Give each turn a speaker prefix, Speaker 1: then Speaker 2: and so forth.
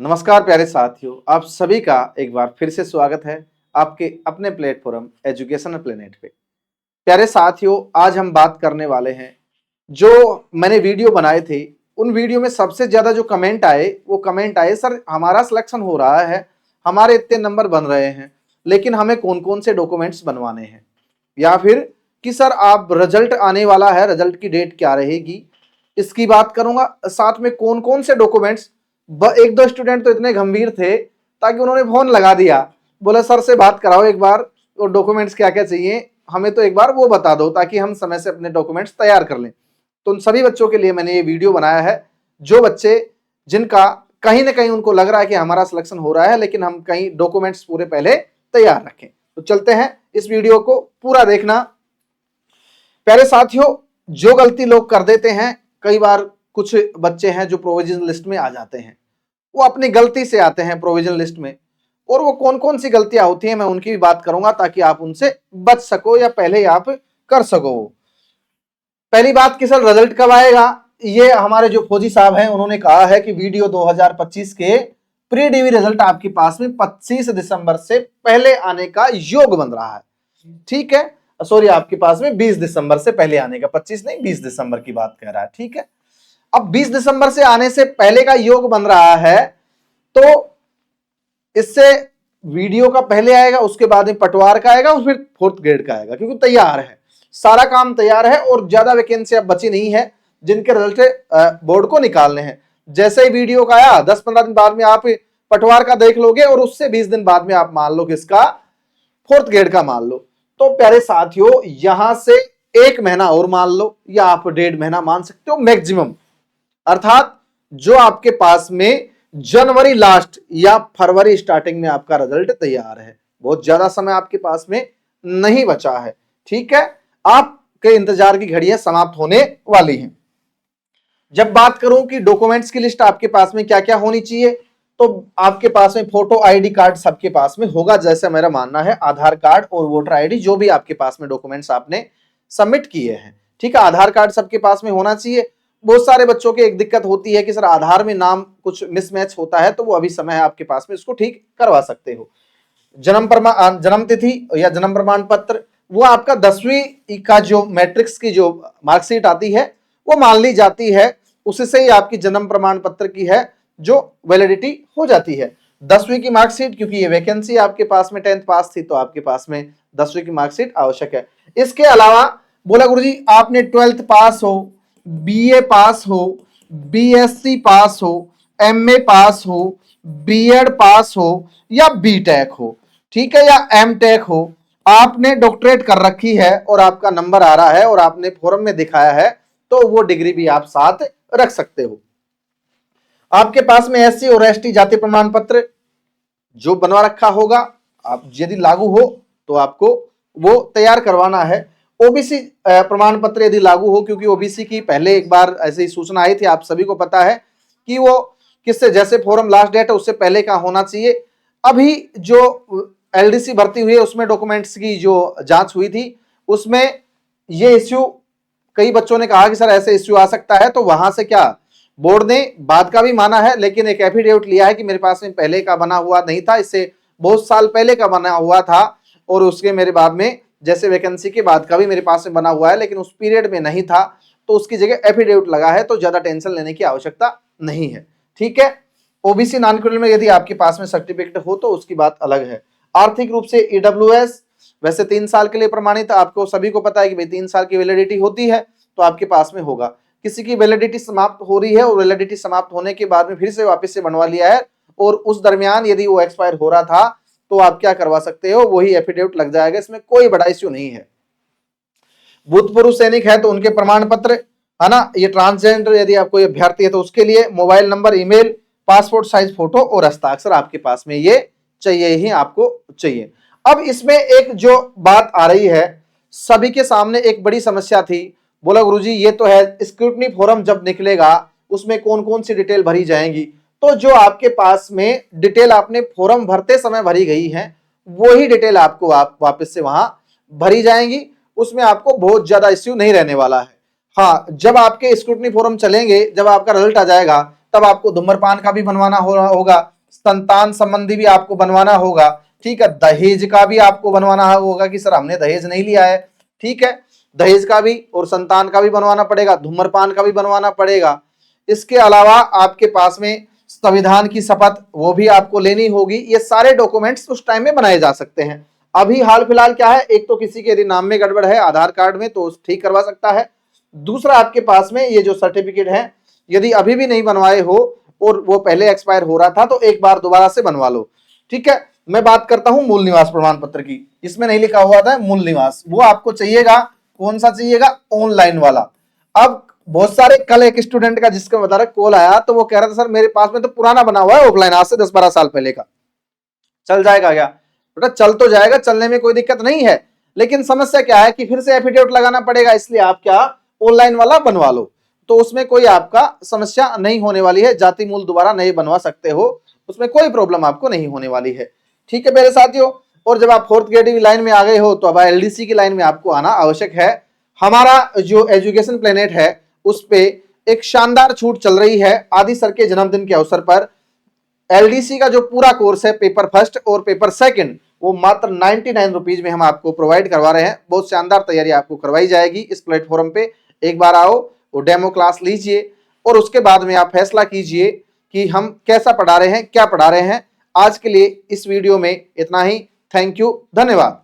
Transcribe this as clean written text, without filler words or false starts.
Speaker 1: नमस्कार प्यारे साथियों, आप सभी का एक बार फिर से स्वागत है आपके अपने प्लेटफॉर्म एजुकेशनल प्लेनेट पे। प्यारे साथियों, आज हम बात करने वाले हैं जो मैंने वीडियो बनाए थे, उन वीडियो में सबसे ज्यादा जो कमेंट आए वो कमेंट आए, सर हमारा सिलेक्शन हो रहा है, हमारे इतने नंबर बन रहे हैं, लेकिन हमें कौन कौन से डॉक्यूमेंट्स बनवाने हैं, या फिर कि सर आप रिजल्ट आने वाला है, रिजल्ट की डेट क्या रहेगी, इसकी बात करूंगा। साथ में कौन कौन से डॉक्यूमेंट्स, एक दो स्टूडेंट तो इतने गंभीर थे ताकि उन्होंने फोन लगा दिया, बोला सर से बात कराओ एक बार, वो डॉक्यूमेंट्स क्या क्या चाहिए हमें तो एक बार वो बता दो ताकि हम समय से अपने डॉक्यूमेंट्स तैयार कर लें। तो उन सभी बच्चों के लिए मैंने ये वीडियो बनाया है, जो बच्चे जिनका कहीं ना कहीं उनको लग रहा है कि हमारा सिलेक्शन हो रहा है लेकिन हम कहीं डॉक्यूमेंट्स पूरे पहले तैयार रखें। तो चलते हैं, इस वीडियो को पूरा देखना। प्यारे साथियों, जो गलती लोग कर देते हैं, कई बार कुछ बच्चे हैं जो प्रोविजन लिस्ट में आ जाते हैं, वो अपनी गलती से आते हैं प्रोविजन लिस्ट में, और वो कौन कौन सी गलतियां होती हैं मैं उनकी भी बात करूंगा ताकि आप उनसे बच सको या पहले ही आप कर सको। पहली बात कि सर रिजल्ट कब आएगा, ये हमारे जो फौजी साहब हैं उन्होंने कहा है कि वीडियो 2025 के प्री डीवी रिजल्ट आपके पास में 25 दिसंबर से पहले आने का योग बन रहा है। ठीक है, सॉरी, आपके पास में 20 दिसंबर से पहले आने का, 25 नहीं 20 दिसंबर की बात कह रहा है। ठीक है, अब 20 दिसंबर से आने से पहले का योग बन रहा है, तो इससे वीडियो का पहले आएगा, उसके बाद में पटवार का आएगा और फिर फोर्थ ग्रेड का आएगा, क्योंकि तैयार है, सारा काम तैयार है और ज्यादा वैकेंसी अब बची नहीं है जिनके रिजल्ट बोर्ड को निकालने हैं। जैसे ही वीडियो का आया 10-15 दिन बाद में आप पटवार का देख लोगे और उससे 20 दिन बाद में आप मान लो किसका, फोर्थ ग्रेड का मान लो। तो प्यारे साथियों, यहां से एक महीना और मान लो या आप 1.5 महीना मान सकते हो मैक्सिमम, अर्थात जो आपके पास में जनवरी लास्ट या फरवरी स्टार्टिंग में आपका रिजल्ट तैयार है। बहुत ज्यादा समय आपके पास में नहीं बचा है। ठीक है, आपके इंतजार की घड़ियां समाप्त होने वाली हैं। जब बात करूं कि डॉक्यूमेंट्स की लिस्ट आपके पास में क्या क्या होनी चाहिए, तो आपके पास में फोटो आईडी कार्ड सबके पास में होगा, जैसे मेरा मानना है आधार कार्ड और वोटर आईडी, जो भी आपके पास में डॉक्यूमेंट्स आपने सबमिट किए हैं। ठीक है, आधार कार्ड सबके पास में होना चाहिए। बहुत सारे बच्चों की एक दिक्कत होती है कि सर आधार में नाम कुछ मिसमैच होता है, तो वो अभी समय है आपके पास में, इसको ठीक करवा सकते हो। जन्म तिथि या जन्म प्रमाण पत्र, वो आपका 10वीं का जो मैट्रिक्स की जो मार्कशीट आती है वो मान ली जाती है, उससे ही आपकी जन्म प्रमाण पत्र की है जो वैलिडिटी हो जाती है। 10वीं की मार्कशीट, क्योंकि ये वैकेंसी आपके पास में 10th पास थी तो आपके पास में 10वीं की मार्कशीट आवश्यक है। इसके अलावा बोला गुरुजी आपने 12th पास हो, बीए पास हो, बीएससी पास हो, एमए पास हो, बीएड पास हो या बीटेक हो, ठीक है, या एमटेक हो, आपने डॉक्टरेट कर रखी है और आपका नंबर आ रहा है और आपने फॉर्म में दिखाया है, तो वो डिग्री भी आप साथ रख सकते हो। आपके पास में एससी और एसटी जाति प्रमाण पत्र जो बनवा रखा होगा, आप यदि लागू हो तो आपको वो तैयार करवाना है। ओबीसी प्रमाण पत्र यदि लागू हो, क्योंकि ओबीसी की पहले एक बार ऐसी सूचना आई थी, आप सभी को पता है कि वो किससे, जैसे फॉर्म लास्ट डेट है उससे पहले का होना चाहिए। अभी जो एलडीसी भर्ती हुई है उसमें डॉक्यूमेंट्स की जो जांच हुई थी उसमें ये इश्यू, कई बच्चों ने कहा कि सर ऐसे इश्यू आ सकता है, तो वहां से क्या बोर्ड ने बाद का भी माना है, लेकिन एक एफिडेविट लिया है कि मेरे पास में पहले का बना हुआ नहीं था, इससे बहुत साल पहले का बना हुआ था और उसके मेरे बाद में जैसे वैकेंसी के बाद का भी मेरे पास में बना हुआ है, लेकिन उस पीरियड में नहीं था, तो उसकी जगह एफिडेविट लगा है, तो ज्यादा टेंशन लेने की आवश्यकता नहीं है। ठीक है, ओबीसी नॉन क्रिमिनल में यदि आपके पास में सर्टिफिकेट हो तो उसकी बात अलग है। आर्थिक रूप से ईडब्ल्यूएस वैसे 3 साल के लिए प्रमाणित, आपको सभी को पता है कि भाई 3 साल की वैलिडिटी होती है, तो आपके पास में होगा। किसी की वैलिडिटी समाप्त हो रही है और वैलिडिटी समाप्त होने के बाद में फिर से वापस से बनवा लिया है और उस दरमियान यदि वो एक्सपायर हो रहा था, तो आप क्या करवा सकते हो, वही एफिडेविट लग जाएगा, इसमें कोई बड़ा इश्यू नहीं है। भूतपूर्व सैनिक है तो उनके प्रमाण पत्र, है ना, ये ट्रांसजेंडर यदि आप कोई अभ्यर्थी है तो उसके लिए mobile number, email, passport size photo और हस्ताक्षर आपके पास में ये चाहिए ही आपको चाहिए। अब इसमें एक जो बात आ रही है, सभी के सामने एक बड़ी समस्या थी, बोला गुरुजी ये तो है स्क्रूटनी फॉर्म जब निकलेगा उसमें कौन कौन सी डिटेल भरी जाएंगी, तो जो आपके पास में डिटेल आपने फॉर्म भरते समय भरी गई है वही डिटेल आपको आप वापस से वहां भरी जाएंगी, उसमें आपको बहुत ज्यादा इश्यू नहीं रहने वाला है। हाँ, जब आपके स्क्रूटनी फॉर्म चलेंगे, जब आपका रिजल्ट आ जाएगा तब आपको धूम्रपान का भी बनवाना होगा, संतान संबंधी भी आपको बनवाना होगा, ठीक है। दहेज का भी आपको बनवाना होगा कि सर हमने दहेज नहीं लिया है, ठीक है, दहेज का भी और संतान का भी बनवाना पड़ेगा, धूम्रपान का भी बनवाना पड़ेगा। इसके अलावा आपके पास में संविधान की शपथ वो भी आपको लेनी होगी। ये सारे डॉक्यूमेंट्स उस टाइम में बनाए जा सकते हैं। अभी हाल फिलहाल क्या है, एक तो किसी के यदि नाम में गड़बड़ है आधार कार्ड में तो ठीक करवा सकता है, दूसरा आपके पास में ये जो सर्टिफिकेट है यदि अभी भी नहीं बनवाए हो और वो पहले एक्सपायर हो रहा था तो एक बार दोबारा से बनवा लो, ठीक है। मैं बात करता हूं मूल निवास प्रमाण पत्र की, इसमें नहीं लिखा हुआ था मूल निवास, वो आपको चाहिएगा। कौन सा चाहिएगा? ऑनलाइन वाला। अब बहुत सारे, कल एक स्टूडेंट का जिसका बता रहा कॉल आया तो वो कह रहा था सर मेरे पास में तो पुराना बना हुआ है ऑफलाइन, आज से 10-12 साल पहले का, चल जाएगा क्या? बेटा चल तो जाएगा, चलने में कोई दिक्कत नहीं है, लेकिन समस्या क्या है कि फिर से एफिडेविट लगाना पड़ेगा, इसलिए आप क्या ऑनलाइन वाला बनवा लो, तो उसमें कोई आपका समस्या नहीं होने वाली है। जाति मूल दोबारा नहीं बनवा सकते हो, उसमें कोई प्रॉब्लम आपको नहीं होने वाली है, ठीक है मेरे साथियों। और जब आप फोर्थ ग्रेड की लाइन में आ गए हो तो अब एलडीसी की लाइन में आपको आना आवश्यक है। हमारा जो एजुकेशन प्लेनेट है उस पे एक शानदार छूट चल रही है आदि सर के जन्मदिन के अवसर पर। एलडीसी का जो पूरा कोर्स है पेपर फर्स्ट और पेपर सेकंड वो मात्र 99 रुपीज में हम आपको प्रोवाइड करवा रहे हैं। बहुत शानदार तैयारी आपको करवाई जाएगी इस प्लेटफॉर्म पे। एक बार आओ, वो डेमो क्लास लीजिए और उसके बाद में आप फैसला कीजिए कि हम कैसा पढ़ा रहे हैं, क्या पढ़ा रहे हैं। आज के लिए इस वीडियो में इतना ही। थैंक यू, धन्यवाद।